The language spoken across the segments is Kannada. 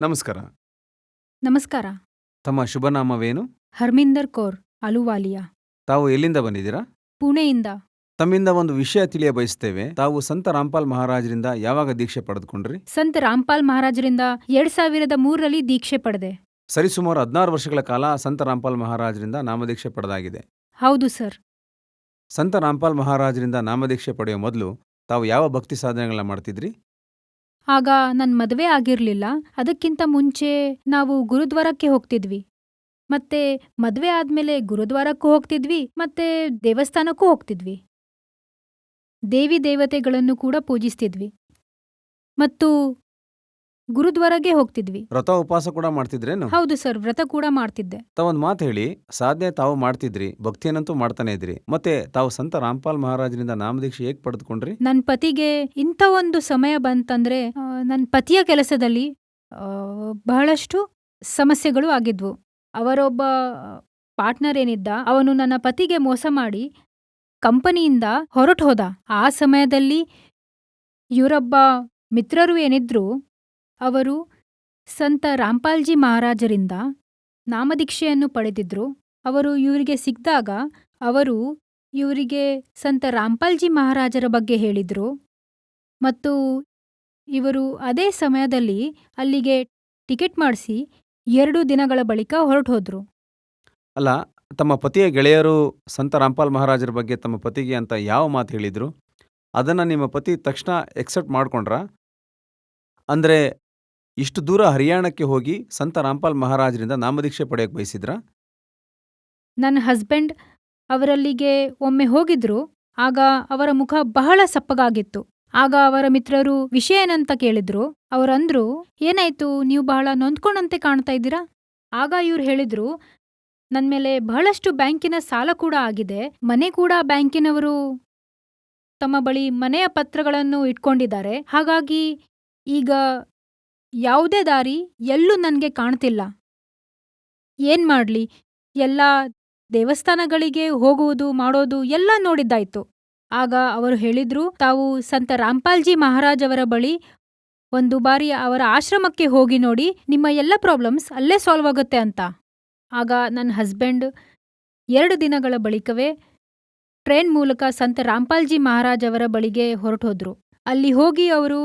ನಮಸ್ಕಾರ. ನಮಸ್ಕಾರ. ತಮ್ಮ ಶುಭನಾಮವೇನು? ಹರ್ಮಿಂದರ್ ಕೌರ್ ಅಲುವಾಲಿಯಾ, ತಾವು ಎಲ್ಲಿಂದ ಬಂದಿದ್ದೀರಾ? ಪುಣೆಯಿಂದ. ತಮ್ಮಿಂದ ಒಂದು ವಿಷಯ ತಿಳಿಯ ಬಯಸ್ತೇವೆ. ತಾವು ಸಂತ ರಾಮ್ಪಾಲ್ ಮಹಾರಾಜರಿಂದ ಯಾವಾಗ ದೀಕ್ಷೆ ಪಡೆದುಕೊಂಡ್ರಿ? ಸಂತ ರಾಮ್ಪಾಲ್ ಮಹಾರಾಜರಿಂದ 2003ರಲ್ಲಿ ದೀಕ್ಷೆ ಪಡೆದೆ. ಸರಿಸುಮಾರು 16 ವರ್ಷಗಳ ಕಾಲ ಸಂತ ರಾಮ್ಪಾಲ್ ಮಹಾರಾಜರಿಂದ ನಾಮದೀಕ್ಷೆ ಪಡೆದಾಗಿದೆ. ಹೌದು ಸರ್. ಸಂತ ರಾಮ್ಪಾಲ್ ಮಹಾರಾಜರಿಂದ ನಾಮದೀಕ್ಷೆ ಪಡೆಯುವ ಮೊದಲು ತಾವು ಯಾವ ಭಕ್ತಿ ಸಾಧನೆಗಳನ್ನ ಮಾಡ್ತಿದ್ರಿ? ಆಗ ನನ್ ಮದುವೆ ಆಗಿರ್ಲಿಲ್ಲ. ಅದಕ್ಕಿಂತ ಮುಂಚೆ ನಾವು ಗುರುದ್ವಾರಕ್ಕೆ ಹೋಗ್ತಿದ್ವಿ. ಮತ್ತೆ ಮದ್ವೆ ಆದ್ಮೇಲೆ ಗುರುದ್ವಾರಕ್ಕೂ ಹೋಗ್ತಿದ್ವಿ, ಮತ್ತೆ ದೇವಸ್ಥಾನಕ್ಕೂ ಹೋಗ್ತಿದ್ವಿ. ದೇವಿ ದೇವತೆಗಳನ್ನು ಕೂಡ ಪೂಜಿಸ್ತಿದ್ವಿ ಮತ್ತು ಗುರುದ್ವಾರಗೆ ಹೋಗ್ತಿದ್ವಿ. ವ್ರತ ಉಪವಾಸ ಕೂಡ ಮಾಡ್ತಿದ್ರೇನು? ಹೌದು ಸರ್, ವ್ರತ ಕೂಡ ಮಾಡ್ತಿದ್ದೆ. ತಾವೊಂದು ಮಾತು ಹೇಳಿ, ಸಾಧನೆ ತಾವು ಮಾಡ್ತಿದ್ರಿ, ಭಕ್ತಿಯನ್ನಂತೂ ಮಾಡ್ತಾನೆ ಇದ್ರಿ, ಮತ್ತೆ ತಾವು ಸಂತ ರಾಮ್ಪಾಲ್ ಮಹಾರಾಜರಿಂದ ನಾಮದೀಕ್ಷೆ ಹೇಗೆ ಪಡೆದುಕೊಂಡ್ರಿ? ನನ್ ಪತಿಗೆ ಇಂಥ ಒಂದು ಸಮಯ ಬಂತಂದ್ರೆ ನನ್ನ ಪತಿಯ ಕೆಲಸದಲ್ಲಿ ಬಹಳಷ್ಟು ಸಮಸ್ಯೆಗಳು ಆಗಿದ್ವು. ಅವರೊಬ್ಬ ಪಾರ್ಟ್ನರ್ ಏನಿದ್ದ, ಅವನು ನನ್ನ ಪತಿಗೆ ಮೋಸ ಮಾಡಿ ಕಂಪನಿಯಿಂದ ಹೊರಟು ಹೋದ. ಆ ಸಮಯದಲ್ಲಿ ಇವರೊಬ್ಬ ಮಿತ್ರರು ಏನಿದ್ರು, ಅವರು ಸಂತ ರಾಮ್ಪಾಲ್ಜಿ ಮಹಾರಾಜರಿಂದ ನಾಮದೀಕ್ಷೆಯನ್ನು ಪಡೆದಿದ್ರು. ಅವರು ಇವರಿಗೆ ಸಿಕ್ಕಿದಾಗ ಅವರು ಇವರಿಗೆ ಸಂತ ರಾಮ್ಪಾಲ್ಜಿ ಮಹಾರಾಜರ ಬಗ್ಗೆ ಹೇಳಿದ್ರು ಮತ್ತು ಇವರು ಅದೇ ಸಮಯದಲ್ಲಿ ಅಲ್ಲಿಗೆ ಟಿಕೆಟ್ ಮಾಡಿಸಿ 2 ದಿನಗಳ ಬಳಿಕ ಹೊರಟು ಹೋದ್ರು. ಅಲ್ಲ, ತಮ್ಮ ಪತಿಯ ಗೆಳೆಯರು ಸಂತ ರಾಮ್ಪಾಲ್ ಮಹಾರಾಜರ ಬಗ್ಗೆ ತಮ್ಮ ಪತಿಗೆ ಅಂತ ಯಾವ ಮಾತು ಹೇಳಿದ್ರು? ಅದನ್ನ ನಿಮ್ಮ ಪತಿ ತಕ್ಷಣ ಎಕ್ಸೆಪ್ಟ್ ಮಾಡ್ಕೊಂಡ್ರಾ? ಅಂದ್ರೆ ಇಷ್ಟು ದೂರ ಹರಿಯಾಣಕ್ಕೆ ಹೋಗಿ ಸಂತ ರಾಮ್ಪಾಲ್ ಮಹಾರಾಜರಿಂದ ನಾಮದೀಕ್ಷೆ ಪಡೆಯೋಕೆ ಬಯಸಿದ್ರಾ? ನನ್ನ ಹಸ್ಬೆಂಡ್ ಅವರಲ್ಲಿಗೆ ಒಮ್ಮೆ ಹೋಗಿದ್ರು. ಆಗ ಅವರ ಮುಖ ಬಹಳ ಸಪ್ಪಗಾಗಿತ್ತು. ಆಗ ಅವರ ಮಿತ್ರರು ವಿಷಯ ಏನಂತ ಕೇಳಿದ್ರು. ಅವರಂದ್ರು, ಏನಾಯ್ತು, ನೀವು ಬಹಳ ನೊಂದ್ಕೊಂಡಂತೆ ಕಾಣ್ತಾ ಇದ್ದೀರಾ? ಆಗ ಇವ್ರು ಹೇಳಿದ್ರು, ನನ್ಮೇಲೆ ಬಹಳಷ್ಟು ಬ್ಯಾಂಕಿನ ಸಾಲ ಕೂಡ ಆಗಿದೆ, ಮನೆ ಕೂಡ ಬ್ಯಾಂಕಿನವರು ತಮ್ಮ ಬಳಿ ಮನೆಯ ಪತ್ರಗಳನ್ನು ಇಟ್ಕೊಂಡಿದ್ದಾರೆ. ಹಾಗಾಗಿ ಈಗ ಯಾವುದೇ ದಾರಿ ಎಲ್ಲೂ ನನ್ಗೆ ಕಾಣ್ತಿಲ್ಲ. ಏನ್ ಮಾಡ್ಲಿ, ಎಲ್ಲ ದೇವಸ್ಥಾನಗಳಿಗೆ ಹೋಗುವುದು ಮಾಡೋದು ಎಲ್ಲ ನೋಡಿದ್ದಾಯ್ತು. ಆಗ ಅವರು ಹೇಳಿದ್ರು, ತಾವು ಸಂತ ರಾಮ್ಪಾಲ್ಜಿ ಮಹಾರಾಜ್ ಅವರ ಬಳಿ ಒಂದು ಬಾರಿ ಅವರ ಆಶ್ರಮಕ್ಕೆ ಹೋಗಿ ನೋಡಿ, ನಿಮ್ಮ ಎಲ್ಲ ಪ್ರಾಬ್ಲಮ್ಸ್ ಅಲ್ಲೇ ಸಾಲ್ವ್ ಆಗುತ್ತೆ ಅಂತ. ಆಗ ನನ್ನ ಹಸ್ಬೆಂಡ್ 2 ದಿನಗಳ ಬಳಿಕವೇ ಟ್ರೈನ್ ಮೂಲಕ ಸಂತ ರಾಮ್ಪಾಲ್ಜಿ ಮಹಾರಾಜ್ ಅವರ ಬಳಿಗೆ ಹೊರಟೋದ್ರು. ಅಲ್ಲಿ ಹೋಗಿ ಅವರು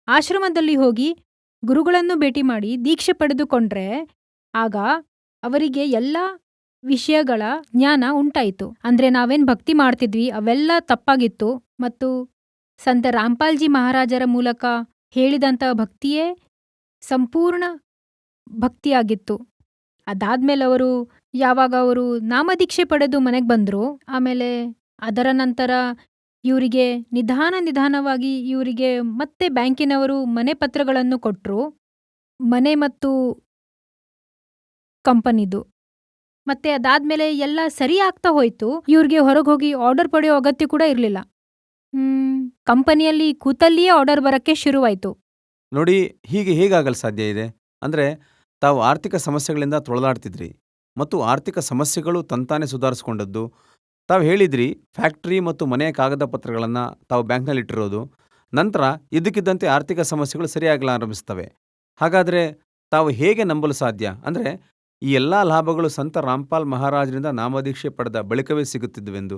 ಆಶ್ರಮದಲ್ಲಿ ಹೋಗಿ ಗುರುಗಳನ್ನು ಭೇಟಿ ಮಾಡಿ ದೀಕ್ಷೆ ಪಡೆದುಕೊಂಡ್ರೆ ಆಗ ಅವರಿಗೆ ಎಲ್ಲ ವಿಷಯಗಳ ಜ್ಞಾನ ಉಂಟಾಯಿತು. ಅಂದ್ರೆ ನಾವೇನ್ ಭಕ್ತಿ ಮಾಡ್ತಿದ್ವಿ ಅವೆಲ್ಲ ತಪ್ಪಾಗಿತ್ತು ಮತ್ತು ಸಂತ ರಾಮ್ಪಾಲ್ಜಿ ಮಹಾರಾಜರ ಮೂಲಕ ಹೇಳಿದಂಥ ಭಕ್ತಿಯೇ ಸಂಪೂರ್ಣ ಭಕ್ತಿಯಾಗಿತ್ತು. ಅದಾದ್ಮೇಲೆ ಯಾವಾಗ ಅವರು ನಾಮದೀಕ್ಷೆ ಪಡೆದು ಮನೆಗೆ ಬಂದ್ರು, ಆಮೇಲೆ ಅದರ ನಂತರ ಇವರಿಗೆ ನಿಧಾನವಾಗಿ ಇವರಿಗೆ ಮತ್ತೆ ಬ್ಯಾಂಕಿನವರು ಮನೆ ಪತ್ರಗಳನ್ನು ಕೊಟ್ರು, ಮನೆ ಮತ್ತು ಕಂಪನಿದು. ಮತ್ತೆ ಅದಾದ್ಮೇಲೆ ಎಲ್ಲ ಸರಿ ಆಗ್ತಾ ಹೋಯ್ತು. ಇವ್ರಿಗೆ ಹೊರಗೆ ಹೋಗಿ ಆರ್ಡರ್ ಪಡೆಯೋ ಅಗತ್ಯ ಕೂಡ ಇರಲಿಲ್ಲ. ಕಂಪನಿಯಲ್ಲಿ ಕೂತಲ್ಲಿಯೇ ಆರ್ಡರ್ ಬರಕ್ಕೆ ಶುರುವಾಯ್ತು. ನೋಡಿ, ಹೀಗೆ ಹೇಗಾಗಲು ಸಾಧ್ಯ ಇದೆ? ಅಂದ್ರೆ ತಾವು ಆರ್ಥಿಕ ಸಮಸ್ಯೆಗಳಿಂದ ತೊಳಲಾಡ್ತಿದ್ರಿ ಮತ್ತು ಆರ್ಥಿಕ ಸಮಸ್ಯೆಗಳು ತಂತಾನೆ ಸುಧಾರಿಸ್ಕೊಂಡದ್ದು. ತಾವು ಹೇಳಿದ್ರಿ, ಫ್ಯಾಕ್ಟ್ರಿ ಮತ್ತು ಮನೆಯ ಕಾಗದ ಪತ್ರಗಳನ್ನು ತಾವು ಬ್ಯಾಂಕ್ನಲ್ಲಿ ಇಟ್ಟಿರೋದು. ನಂತರ ಇದ್ದಕ್ಕಿದ್ದಂತೆ ಆರ್ಥಿಕ ಸಮಸ್ಯೆಗಳು ಸರಿಯಾಗಲಾರಂಭಿಸ್ತವೆ. ಹಾಗಾದರೆ ತಾವು ಹೇಗೆ ನಂಬಲು ಸಾಧ್ಯ? ಅಂದರೆ ಈ ಎಲ್ಲ ಲಾಭಗಳು ಸಂತ ರಾಮ್ಪಾಲ್ ಮಹಾರಾಜರಿಂದ ನಾಮದೀಕ್ಷೆ ಪಡೆದ ಬಳಿಕವೇ ಸಿಗುತ್ತಿದ್ದುವೆಂದು?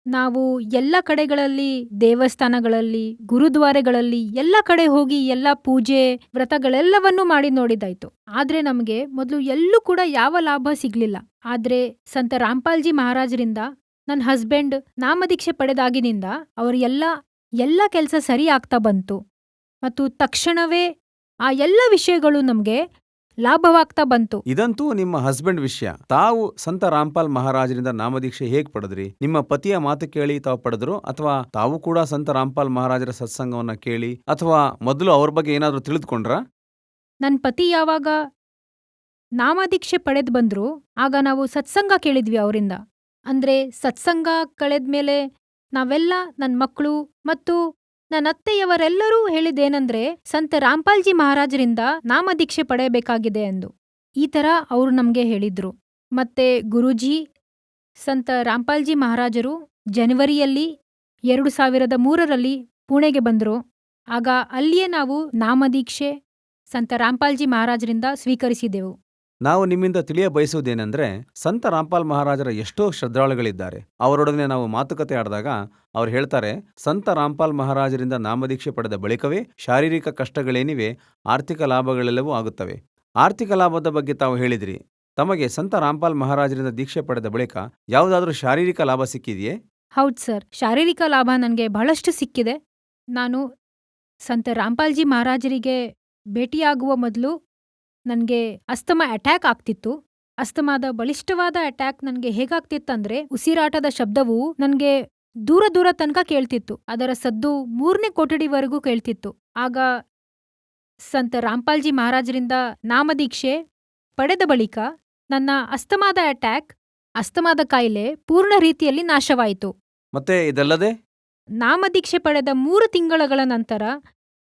ನಾವು ಎಲ್ಲ ಕಡೆಗಳಲ್ಲಿ, ದೇವಸ್ಥಾನಗಳಲ್ಲಿ, ಗುರುದ್ವಾರೆಗಳಲ್ಲಿ ಎಲ್ಲ ಕಡೆ ಹೋಗಿ ಎಲ್ಲ ಪೂಜೆ ವ್ರತಗಳೆಲ್ಲವನ್ನೂ ಮಾಡಿ ನೋಡಿದಾಯ್ತು. ಆದ್ರೆ ನಮಗೆ ಮೊದಲು ಎಲ್ಲೂ ಕೂಡ ಯಾವ ಲಾಭ ಸಿಗ್ಲಿಲ್ಲ. ಆದ್ರೆ ಸಂತ ರಾಮ್ಪಾಲ್ಜಿ ಮಹಾರಾಜರಿಂದ ನನ್ನ ಹಸ್ಬೆಂಡ್ ನಾಮದೀಕ್ಷೆ ಪಡೆದಾಗಿನಿಂದ ಅವರು ಎಲ್ಲ ಕೆಲಸ ಸರಿ ಆಗ್ತಾ ಬಂತು ಮತ್ತು ತಕ್ಷಣವೇ ಆ ಎಲ್ಲ ವಿಷಯಗಳು ನಮ್ಗೆ ಲಾಭವಾಗ್ತಾ ಬಂತು. ಇದಂತೂ ನಿಮ್ಮ ಹಸ್ಬೆಂಡ್ ವಿಷಯ. ತಾವು ಸಂತ ರಾಮ್ಪಾಲ್ ಮಹಾರಾಜರಿಂದ ನಾಮದೀಕ್ಷೆ ಹೇಗೆ ಪಡೆದ್ರಿ? ನಿಮ್ಮ ಪತಿಯ ಮಾತು ಕೇಳಿ ತಾವು ಪಡೆದ್ರು, ಅಥವಾ ತಾವು ಕೂಡ ಸಂತ ರಾಮ್ಪಾಲ್ ಮಹಾರಾಜರ ಸತ್ಸಂಗವನ್ನ ಕೇಳಿ, ಅಥವಾ ಮೊದಲು ಅವ್ರ ಬಗ್ಗೆ ಏನಾದರೂ ತಿಳಿದುಕೊಂಡ್ರಾ? ನನ್ನ ಪತಿ ಯಾವಾಗ ನಾಮದೀಕ್ಷೆ ಪಡೆದು ಬಂದ್ರು, ಆಗ ನಾವು ಸತ್ಸಂಗ ಕೇಳಿದ್ವಿ ಅವರಿಂದ. ಅಂದ್ರೆ ಸತ್ಸಂಗ ಕಳೆದ್ಮೇಲೆ ನಾವೆಲ್ಲ, ನನ್ನ ಮಕ್ಕಳು ಮತ್ತು ನನ್ನ ಅತ್ತೆಯವರೆಲ್ಲರೂ ಹೇಳಿದ್ದೇನೆಂದ್ರೆ, ಸಂತ ರಾಮ್ಪಾಲ್ಜಿ ಮಹಾರಾಜರಿಂದ ನಾಮದೀಕ್ಷೆ ಪಡೆಯಬೇಕಾಗಿದೆ ಎಂದು. ಈ ಥರ ಅವರು ನಮಗೆ ಹೇಳಿದ್ರು. ಮತ್ತೆ ಗುರೂಜಿ ಸಂತ ರಾಮ್ಪಾಲ್ಜಿ ಮಹಾರಾಜರು ಜನವರಿಯಲ್ಲಿ 2003ರಲ್ಲಿ ಪುಣೆಗೆ ಬಂದರು. ಆಗ ಅಲ್ಲಿಯೇ ನಾವು ನಾಮದೀಕ್ಷೆ ಸಂತ ರಾಮ್ಪಾಲ್ಜಿ ಮಹಾರಾಜರಿಂದ ಸ್ವೀಕರಿಸಿದೆವು. ನಾವು ನಿಮ್ಮಿಂದ ತಿಳಿಯ ಬಯಸುವುದೇನೆಂದ್ರೆ, ಸಂತ ರಾಮ್ಪಾಲ್ ಮಹಾರಾಜರ ಎಷ್ಟೋ ಶ್ರದ್ಧಾಳುಗಳಿದ್ದಾರೆ. ಅವರೊಡನೆ ನಾವು ಮಾತುಕತೆ ಆಡಿದಾಗ ಅವ್ರು ಹೇಳ್ತಾರೆ, ಸಂತ ರಾಮ್ಪಾಲ್ ಮಹಾರಾಜರಿಂದ ನಾಮದೀಕ್ಷೆ ಪಡೆದ ಬಳಿಕವೇ ಶಾರೀರಿಕ ಕಷ್ಟಗಳೇನಿವೆ, ಆರ್ಥಿಕ ಲಾಭಗಳೆಲ್ಲವೂ ಆಗುತ್ತವೆ. ಆರ್ಥಿಕ ಲಾಭದ ಬಗ್ಗೆ ತಾವು ಹೇಳಿದ್ರಿ. ತಮಗೆ ಸಂತ ರಾಮ್ಪಾಲ್ ಮಹಾರಾಜರಿಂದ ದೀಕ್ಷೆ ಪಡೆದ ಬಳಿಕ ಯಾವುದಾದ್ರೂ ಶಾರೀರಿಕ ಲಾಭ ಸಿಕ್ಕಿದೆಯೇ? ಹೌದು ಸರ್, ಶಾರೀರಿಕ ಲಾಭ ನನಗೆ ಬಹಳಷ್ಟು ಸಿಕ್ಕಿದೆ. ನಾನು ಸಂತ ರಾಮ್ಪಾಲ್ಜಿ ಮಹಾರಾಜರಿಗೆ ಭೇಟಿಯಾಗುವ ಮೊದಲು ನನಗೆ ಅಸ್ತಮಾ ಅಟ್ಯಾಕ್ ಆಗ್ತಿತ್ತು. ಅಸ್ತಮಾದ ಬಲಿಷ್ಠವಾದ ಅಟ್ಯಾಕ್ ನನಗೆ ಹೇಗಾಗ್ತಿತ್ತಂದ್ರೆ, ಉಸಿರಾಟದ ಶಬ್ದವು ನನಗೆ ದೂರ ದೂರ ತನಕ ಕೇಳ್ತಿತ್ತು. ಅದರ ಸದ್ದು 3ನೇ ಕೊಠಡಿವರೆಗೂ ಕೇಳ್ತಿತ್ತು. ಆಗ ಸಂತ ರಾಮ್ಪಾಲ್ಜಿ ಮಹಾರಾಜರಿಂದ ನಾಮದೀಕ್ಷೆ ಪಡೆದ ಬಳಿಕ ನನ್ನ ಅಸ್ತಮಾದ ಕಾಯಿಲೆ ಪೂರ್ಣ ರೀತಿಯಲ್ಲಿ ನಾಶವಾಯಿತು. ಮತ್ತೆ ಇದಲ್ಲದೆ ನಾಮದೀಕ್ಷೆ ಪಡೆದ 3 ತಿಂಗಳ ನಂತರ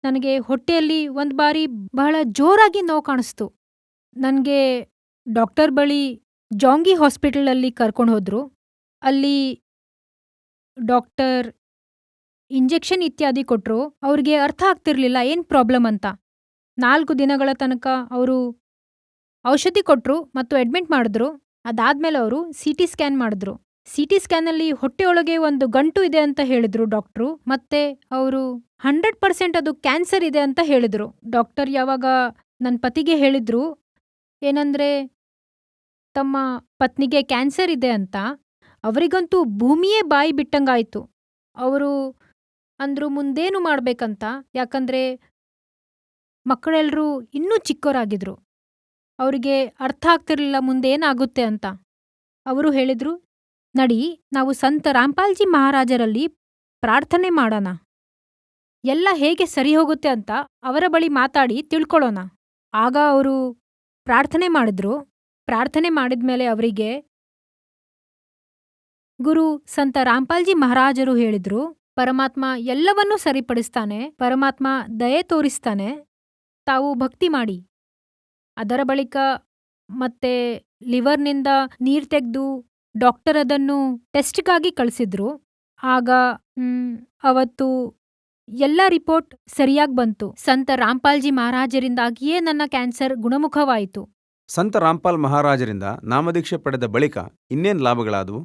ನನಗೆ ಹೊಟ್ಟೆಯಲ್ಲಿ ಒಂದು ಬಾರಿ ಬಹಳ ಜೋರಾಗಿ ನೋವು ಕಾಣಿಸ್ತು. ನನಗೆ ಡಾಕ್ಟರ್ ಬಳಿ ಜಾಂಗಿ ಹಾಸ್ಪಿಟಲಲ್ಲಿ ಕರ್ಕೊಂಡು ಹೋದ್ರು. ಅಲ್ಲಿ ಡಾಕ್ಟರ್ ಇಂಜೆಕ್ಷನ್ ಇತ್ಯಾದಿ ಕೊಟ್ಟರು. ಅವ್ರಿಗೆ ಅರ್ಥ ಆಗ್ತಿರ್ಲಿಲ್ಲ ಏನು ಪ್ರಾಬ್ಲಮ್ ಅಂತ. 4 ದಿನಗಳ ತನಕ ಅವರು ಔಷಧಿ ಕೊಟ್ಟರು ಮತ್ತು ಅಡ್ಮಿಟ್ ಮಾಡಿದ್ರು. ಅದಾದ್ಮೇಲೆ ಅವರು CT ಸ್ಕ್ಯಾನ್ ಮಾಡಿದ್ರು. CT ಸ್ಕ್ಯಾನಲ್ಲಿ ಹೊಟ್ಟೆಯೊಳಗೆ ಒಂದು ಗಂಟು ಇದೆ ಅಂತ ಹೇಳಿದ್ರು ಡಾಕ್ಟ್ರು. ಮತ್ತೆ ಅವರು 100% ಅದು ಕ್ಯಾನ್ಸರ್ ಇದೆ ಅಂತ ಹೇಳಿದ್ರು. ಡಾಕ್ಟರ್ ಯಾವಾಗ ನನ್ನ ಪತಿಗೆ ಹೇಳಿದ್ರು ಏನಂದ್ರೆ ತಮ್ಮ ಪತ್ನಿಗೆ ಕ್ಯಾನ್ಸರ್ ಇದೆ ಅಂತ, ಅವರಿಗಂತೂ ಭೂಮಿಯೇ ಬಾಯಿ ಬಿಟ್ಟಂಗಾಯ್ತು. ಅವರು ಅಂದ್ರು ಮುಂದೇನು ಮಾಡ್ಬೇಕಂತ. ಯಾಕಂದ್ರೆ ಮಕ್ಕಳೆಲ್ಲರೂ ಇನ್ನೂ ಚಿಕ್ಕವರಾಗಿದ್ರು. ಅವರಿಗೆ ಅರ್ಥ ಆಗ್ತಿರ್ಲಿಲ್ಲ ಮುಂದೇನಾಗುತ್ತೆ ಅಂತ. ಅವರು ಹೇಳಿದ್ರು, ನಡಿ ನಾವು ಸಂತ ರಾಮ್ಪಾಲ್ಜಿ ಮಹಾರಾಜರಲ್ಲಿ ಪ್ರಾರ್ಥನೆ ಮಾಡೋಣ. ಎಲ್ಲ ಹೇಗೆ ಸರಿ ಹೋಗುತ್ತೆ ಅಂತ ಅವರ ಬಳಿ ಮಾತಾಡಿ ತಿಳ್ಕೊಳ್ಳೋಣ. ಆಗ ಅವರು ಪ್ರಾರ್ಥನೆ ಮಾಡಿದ್ರು. ಪ್ರಾರ್ಥನೆ ಮಾಡಿದ್ಮೇಲೆ ಅವರಿಗೆ ಗುರು ಸಂತ ರಾಮ್ಪಾಲ್ಜಿ ಮಹಾರಾಜರು ಹೇಳಿದ್ರು, ಪರಮಾತ್ಮ ಎಲ್ಲವನ್ನೂ ಸರಿಪಡಿಸ್ತಾನೆ, ಪರಮಾತ್ಮ ದಯೆ ತೋರಿಸ್ತಾನೆ, ತಾವು ಭಕ್ತಿ ಮಾಡಿ. ಅದರ ಬಳಿಕ ಮತ್ತೆ ಲಿವರ್ನಿಂದ ನೀರ್ ತೆಗೆದು ಡಾಕ್ಟರ್ ಅದನ್ನು ಟೆಸ್ಟ್ಗಾಗಿ ಕಳಿಸಿದ್ರು. ಆಗ ಅವತ್ತು ಎಲ್ಲ ರಿಪೋರ್ಟ್ ಸರಿಯಾಗಿ ಬಂತು. ಸಂತ ರಾಮ್ಪಾಲ್ಜಿ ಮಹಾರಾಜರಿಂದಾಗಿಯೇ ನನ್ನ ಕ್ಯಾನ್ಸರ್ ಗುಣಮುಖವಾಯಿತು. ಸಂತ ರಾಮ್ಪಾಲ್ ಮಹಾರಾಜರಿಂದ ನಾಮದೀಕ್ಷೆ ಪಡೆದ ಬಳಿಕ ಇನ್ನೇನು ಲಾಭಗಳಾದವು?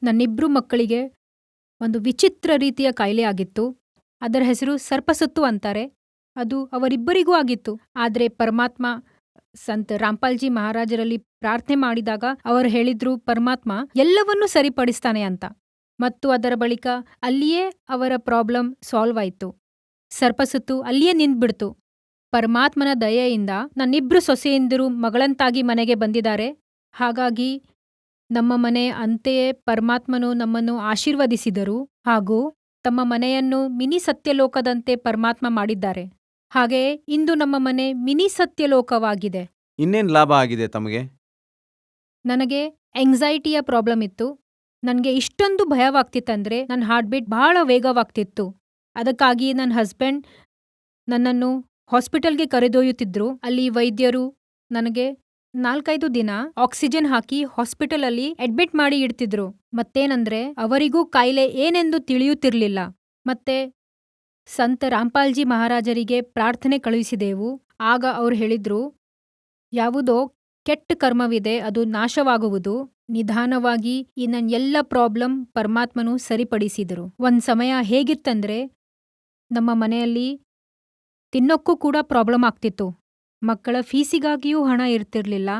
ನನ್ನಿಬ್ರು ಮಕ್ಕಳಿಗೆ ಒಂದು ವಿಚಿತ್ರ ರೀತಿಯ ಕಾಯಿಲೆ ಆಗಿತ್ತು. ಅದರ ಹೆಸರು ಸರ್ಪಸುತ್ತು ಅಂತಾರೆ. ಅದು ಅವರಿಬ್ಬರಿಗೂ ಆಗಿತ್ತು. ಆದರೆ ಪರಮಾತ್ಮ ಸಂತ ರಾಮ್ಪಾಲ್ಜಿ ಮಹಾರಾಜರಲ್ಲಿ ಪ್ರಾರ್ಥನೆ ಮಾಡಿದಾಗ ಅವರು ಹೇಳಿದ್ರು, ಪರಮಾತ್ಮ ಎಲ್ಲವನ್ನೂ ಸರಿಪಡಿಸ್ತಾನೆ ಅಂತ. ಮತ್ತು ಅದರ ಬಳಿಕ ಅಲ್ಲಿಯೇ ಅವರ ಪ್ರಾಬ್ಲಮ್ ಸಾಲ್ವ್ ಆಯಿತು. ಸರ್ಪಸುತ್ತು ಅಲ್ಲಿಯೇ ನಿಂತ್ಬಿಡ್ತು. ಪರಮಾತ್ಮನ ದಯೆಯಿಂದ ನನ್ನಿಬ್ರು ಸೊಸೆಯಂದಿರು ಮಗಳಂತಾಗಿ ಮನೆಗೆ ಬಂದಿದ್ದಾರೆ. ಹಾಗಾಗಿ ನಮ್ಮ ಮನೆ ಅಂತೆಯೇ ಪರಮಾತ್ಮನು ನಮ್ಮನ್ನು ಆಶೀರ್ವದಿಸಿದರು ಹಾಗೂ ತಮ್ಮ ಮನೆಯನ್ನು ಮಿನಿ ಸತ್ಯಲೋಕದಂತೆ ಪರಮಾತ್ಮ ಮಾಡಿದ್ದಾರೆ. ಹಾಗೆಯೇ ಇಂದು ನಮ್ಮ ಮನೆ ಮಿನಿ ಸತ್ಯಲೋಕವಾಗಿದೆ. ಇನ್ನೇನು ಲಾಭ ಆಗಿದೆ ತಮಗೆ? ನನಗೆ ಎಂಗ್ಸೈಟಿಯ ಪ್ರಾಬ್ಲಮ್ ಇತ್ತು. ನನಗೆ ಇಷ್ಟೊಂದು ಭಯವಾಗ್ತಿತ್ತಂದ್ರೆ ನನ್ನ ಹಾರ್ಟ್ ಬೀಟ್ ಬಹಳ ವೇಗವಾಗ್ತಿತ್ತು. ಅದಕ್ಕಾಗಿ ನನ್ನ ಹಸ್ಬೆಂಡ್ ನನ್ನನ್ನು ಹಾಸ್ಪಿಟಲ್ಗೆ ಕರೆದೊಯ್ಯುತ್ತಿದ್ರು. ಅಲ್ಲಿ ವೈದ್ಯರು ನನಗೆ 4-5 ದಿನ ಆಕ್ಸಿಜನ್ ಹಾಕಿ ಹಾಸ್ಪಿಟಲಲ್ಲಿ ಅಡ್ಮಿಟ್ ಮಾಡಿ ಇಡ್ತಿದ್ರು. ಮತ್ತೇನಂದ್ರೆ ಅವರಿಗೂ ಕಾಯಿಲೆ ಏನೆಂದು ತಿಳಿಯುತ್ತಿರ್ಲಿಲ್ಲ. ಮತ್ತೆ ಸಂತ ರಾಮ್ಪಾಲ್ಜಿ ಮಹಾರಾಜರಿಗೆ ಪ್ರಾರ್ಥನೆ ಕಳುಹಿಸಿದೆವು. ಆಗ ಅವ್ರು ಹೇಳಿದ್ರು, ಯಾವುದೋ ಕೆಟ್ಟ ಕರ್ಮವಿದೆ, ಅದು ನಾಶವಾಗುವುದು. ನಿಧಾನವಾಗಿ ಈ ನನ್ನ ಎಲ್ಲ ಪ್ರಾಬ್ಲಮ್ ಪರಮಾತ್ಮನು ಸರಿಪಡಿಸಿದರು. ಒಂದ್ ಸಮಯ ಹೇಗಿತ್ತಂದ್ರೆ ನಮ್ಮ ಮನೆಯಲ್ಲಿ ತಿನ್ನೋಕ್ಕೂ ಕೂಡ ಪ್ರಾಬ್ಲಮ್ ಆಗ್ತಿತ್ತು. ಮಕ್ಕಳ ಫೀಸಿಗಾಗಿಯೂ ಹಣ ಇರ್ತಿರ್ಲಿಲ್ಲ.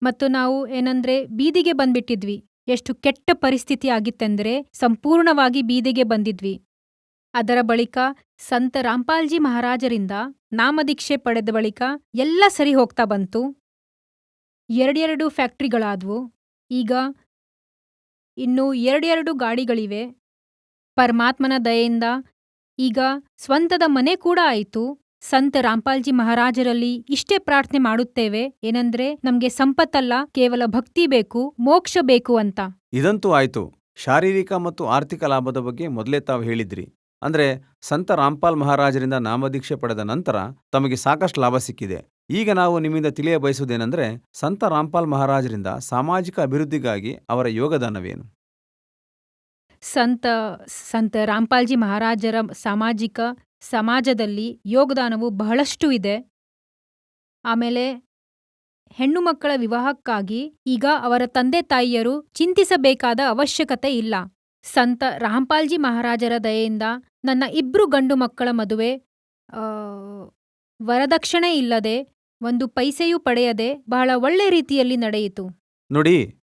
ಮತ್ತು ನಾವು ಏನಂದ್ರೆ ಬೀದಿಗೆ ಬಂದ್ಬಿಟ್ಟಿದ್ವಿ. ಎಷ್ಟು ಕೆಟ್ಟ ಪರಿಸ್ಥಿತಿ ಆಗಿತ್ತೆಂದ್ರೆ ಸಂಪೂರ್ಣವಾಗಿ ಬೀದಿಗೆ ಬಂದಿದ್ವಿ. ಅದರ ಬಳಿಕ ಸಂತ ರಾಮ್ಪಾಲ್ಜಿ ಮಹಾರಾಜರಿಂದ ನಾಮದೀಕ್ಷೆ ಪಡೆದ ಬಳಿಕ ಎಲ್ಲ ಸರಿ ಹೋಗ್ತಾ ಬಂತು. 2 ಫ್ಯಾಕ್ಟ್ರಿಗಳಾದ್ವು. ಈಗ ಇನ್ನೂ 2 ಗಾಡಿಗಳಿವೆ. ಪರಮಾತ್ಮನ ದಯೆಯಿಂದ ಈಗ ಸ್ವಂತದ ಮನೆ ಕೂಡ ಆಯಿತು. ಸಂತ ರಾಮ್ಪಾಲ್ಜಿ ಮಹಾರಾಜರಲ್ಲಿ ಇಷ್ಟೇ ಪ್ರಾರ್ಥನೆ ಮಾಡುತ್ತೇವೆ, ಏನಂದ್ರೆ ನಮ್ಗೆ ಸಂಪತ್ತಲ್ಲ, ಕೇವಲ ಭಕ್ತಿ ಬೇಕು, ಮೋಕ್ಷ ಬೇಕು ಅಂತ. ಇದಂತೂ ಆಯ್ತು. ಶಾರೀರಿಕ ಮತ್ತು ಆರ್ಥಿಕ ಲಾಭದ ಬಗ್ಗೆ ಮೊದಲೇ ತಾವು ಹೇಳಿದ್ರಿ. ಅಂದ್ರೆ ಸಂತ ರಾಮ್ಪಾಲ್ ಮಹಾರಾಜರಿಂದ ನಾಮದೀಕ್ಷೆ ಪಡೆದ ನಂತರ ತಮಗೆ ಸಾಕಷ್ಟು ಲಾಭ ಸಿಕ್ಕಿದೆ. ಈಗ ನಾವು ನಿಮ್ಮಿಂದ ತಿಳಿಯ ಬಯಸುವುದೇನೆಂದ್ರೆ, ಸಂತ ರಾಮ್ಪಾಲ್ ಮಹಾರಾಜರಿಂದ ಸಾಮಾಜಿಕ ಅಭಿವೃದ್ಧಿಗಾಗಿ ಅವರ ಯೋಗದಾನವೇನು? ಸಂತ ರಾಮ್ಪಾಲ್ಜಿ ಮಹಾರಾಜರ ಸಮಾಜದಲ್ಲಿ ಯೋಗದಾನವು ಬಹಳಷ್ಟು ಇದೆ. ಆಮೇಲೆ ಹೆಣ್ಣು ಮಕ್ಕಳ ವಿವಾಹಕ್ಕಾಗಿ ಈಗ ಅವರ ತಂದೆ ತಾಯಿಯರು ಚಿಂತಿಸಬೇಕಾದ ಅವಶ್ಯಕತೆ ಇಲ್ಲ. ಸಂತ ರಾಮ್ಪಾಲ್ಜಿ ಮಹಾರಾಜರ ದಯೆಯಿಂದ ನನ್ನ 2 ಗಂಡು ಮಕ್ಕಳ ಮದುವೆ ಆ, ವರದಕ್ಷಿಣೆ ಇಲ್ಲದೆ, ಒಂದು ಪೈಸೆಯೂ ಪಡೆಯದೆ ಬಹಳ ಒಳ್ಳೆ ರೀತಿಯಲ್ಲಿ ನಡೆಯಿತು. ನೋಡಿ,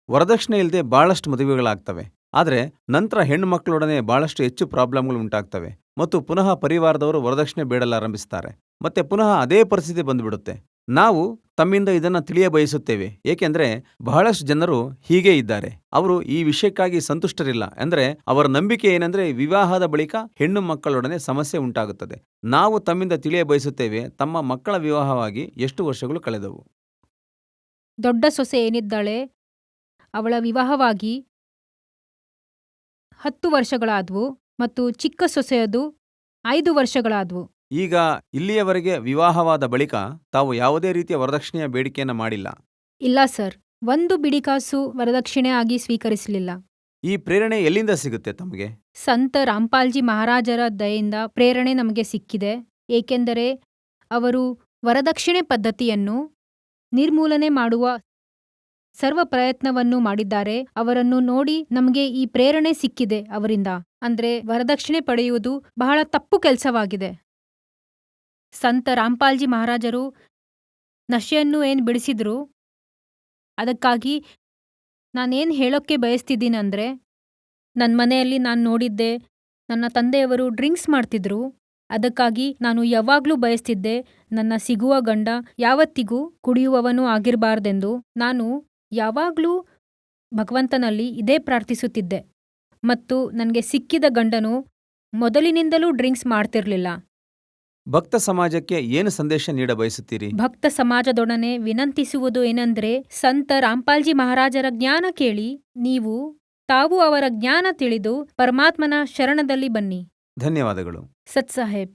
ವರದಕ್ಷಿಣೆ ಇಲ್ಲದೆ ಬಹಳಷ್ಟು ಮದುವೆಗಳಾಗ್ತವೆ. ಆದರೆ ನಂತರ ಹೆಣ್ಣು ಮಕ್ಕಳೊಡನೆ ಬಹಳಷ್ಟು ಹೆಚ್ಚು ಪ್ರಾಬ್ಲಮ್ಗಳು ಉಂಟಾಗ್ತವೆ ಮತ್ತು ಪುನಃ ಪರಿವಾರದವರು ವರದಕ್ಷಿಣೆ ಬೇಡಲಾರಂಭಿಸ್ತಾರೆ. ಮತ್ತೆ ಪುನಃ ಅದೇ ಪರಿಸ್ಥಿತಿ ಬಂದ್ಬಿಡುತ್ತೆ. ನಾವು ತಮ್ಮಿಂದ ಇದನ್ನ ತಿಳಿಯ ಬಯಸುತ್ತೇವೆ, ಏಕೆಂದ್ರೆ ಬಹಳಷ್ಟು ಜನರು ಹೀಗೆ ಇದ್ದಾರೆ. ಅವರು ಈ ವಿಷಯಕ್ಕಾಗಿ ಸಂತುಷ್ಟರಿಲ್ಲ. ಅಂದ್ರೆ ಅವರ ನಂಬಿಕೆ ಏನಂದ್ರೆ ವಿವಾಹದ ಬಳಿಕ ಹೆಣ್ಣು ಮಕ್ಕಳೊಡನೆ ಸಮಸ್ಯೆ ಉಂಟಾಗುತ್ತದೆ. ನಾವು ತಮ್ಮಿಂದ ತಿಳಿಯ ಬಯಸುತ್ತೇವೆ, ತಮ್ಮ ಮಕ್ಕಳ ವಿವಾಹವಾಗಿ ಎಷ್ಟು ವರ್ಷಗಳು ಕಳೆದವು? ದೊಡ್ಡ ಸೊಸೆ ಏನಿದ್ದಾಳೆ, ಅವಳ ವಿವಾಹವಾಗಿ 10 ವರ್ಷಗಳಾದ್ವು ಮತ್ತು ಚಿಕ್ಕ ಸೊಸೆಯದು 5 ವರ್ಷಗಳಾದ್ವು. ಈಗ ಇಲ್ಲಿಯವರೆಗೆ ವಿವಾಹವಾದ ಬಳಿಕ ತಾವು ಯಾವುದೇ ರೀತಿಯ ವರದಕ್ಷಿಣೆಯ ಬೇಡಿಕೆಯನ್ನ ಮಾಡಿಲ್ಲ. ಇಲ್ಲ ಸರ್, ಒಂದು ಬಿಡಿಕಾಸು ವರದಕ್ಷಿಣೆ ಆಗಿ ಸ್ವೀಕರಿಸಲಿಲ್ಲ. ಈ ಪ್ರೇರಣೆ ಎಲ್ಲಿಂದ ಸಿಗುತ್ತೆ ತಮಗೆ? ಸಂತ ರಾಮ್ಪಾಲ್ಜಿ ಮಹಾರಾಜರ ದಯೆಯಿಂದ ಪ್ರೇರಣೆ ನಮಗೆ ಸಿಕ್ಕಿದೆ. ಏಕೆಂದರೆ ಅವರು ವರದಕ್ಷಿಣೆ ಪದ್ಧತಿಯನ್ನು ನಿರ್ಮೂಲನೆ ಮಾಡುವ ಸರ್ವ ಪ್ರಯತ್ನವನ್ನು ಮಾಡಿದ್ದಾರೆ. ಅವರನ್ನು ನೋಡಿ ನಮಗೆ ಈ ಪ್ರೇರಣೆ ಸಿಕ್ಕಿದೆ ಅವರಿಂದ. ಅಂದ್ರೆ ವರದಕ್ಷಿಣೆ ಪಡೆಯುವುದು ಬಹಳ ತಪ್ಪು ಕೆಲಸವಾಗಿದೆ. ಸಂತ ರಾಮ್ಪಾಲ್ಜಿ ಮಹಾರಾಜರು ನಶೆಯನ್ನು ಬಿಡಿಸಿದ್ರು. ಅದಕ್ಕಾಗಿ ನಾನೇನು ಹೇಳೋಕ್ಕೆ ಬಯಸ್ತಿದ್ದೀನಂದ್ರೆ, ನನ್ನ ಮನೆಯಲ್ಲಿ ನಾನು ನೋಡಿದ್ದೆ, ನನ್ನ ತಂದೆಯವರು ಡ್ರಿಂಕ್ಸ್ ಮಾಡ್ತಿದ್ರು. ಅದಕ್ಕಾಗಿ ನಾನು ಯಾವಾಗ್ಲೂ ಬಯಸ್ತಿದ್ದೆ, ನನ್ನ ಸಿಗುವ ಗಂಡ ಯಾವತ್ತಿಗೂ ಕುಡಿಯುವವನೂ ಆಗಿರಬಾರ್ದೆಂದು. ನಾನು ಯಾವಾಗ್ಲೂ ಭಗವಂತನಲ್ಲಿ ಇದೇ ಪ್ರಾರ್ಥಿಸುತ್ತಿದ್ದೆ. ಮತ್ತು ನನಗೆ ಸಿಕ್ಕಿದ ಗಂಡನು ಮೊದಲಿನಿಂದಲೂ ಡ್ರಿಂಕ್ಸ್ ಮಾಡ್ತಿರ್ಲಿಲ್ಲ. ಭಕ್ತ ಸಮಾಜಕ್ಕೆ ಏನು ಸಂದೇಶ ನೀಡ ಬಯಸುತ್ತೀರಿ? ಭಕ್ತ ಸಮಾಜದೊಡನೆ ವಿನಂತಿಸುವುದು ಏನಂದ್ರೆ, ಸಂತ ರಾಮ್ಪಾಲ್ಜಿ ಮಹಾರಾಜರ ಜ್ಞಾನ ಕೇಳಿ ತಾವು ಅವರ ಜ್ಞಾನ ತಿಳಿದು ಪರಮಾತ್ಮನ ಶರಣದಲ್ಲಿ ಬನ್ನಿ. ಧನ್ಯವಾದಗಳು. ಸತ್ ಸಾಹೇಬ್.